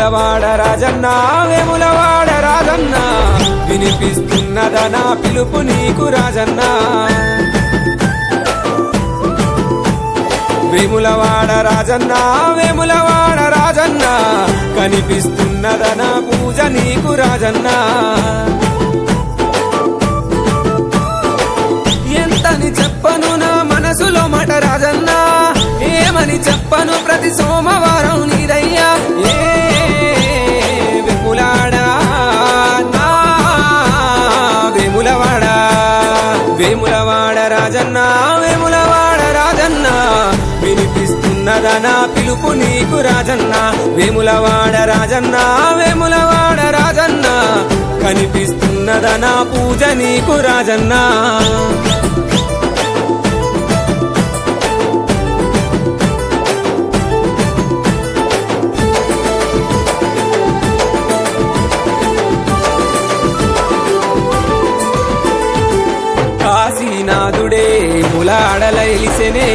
వేములవాడ రాజన్న వేములవాడ రాజన్న వినిపిస్తున్నదనా పిలుపు నీకు రాజన్న వేములవాడ రాజన్న వేములవాడ రాజన్న కనిపిస్తున్నదనా పూజ నీకు రాజన్న ఎంతని చెప్పను నా మనసులో మాట రాజన్న ఏమని చెప్పను ప్రతి సోమవారం నీదయ్యా ఏ వేములాడా నా వేములవాడ వేములవాడ రాజన్న వేములవాడ రాజన్న వినిపిస్తున్నదనా పిలుపు నీకు రాజన్న వేములవాడ రాజన్న వేములవాడ రాజన్న కనిపిస్తున్నదనా పూజ నీకు రాజన్న కాశీనాథుడే ములాడలైలిసెనే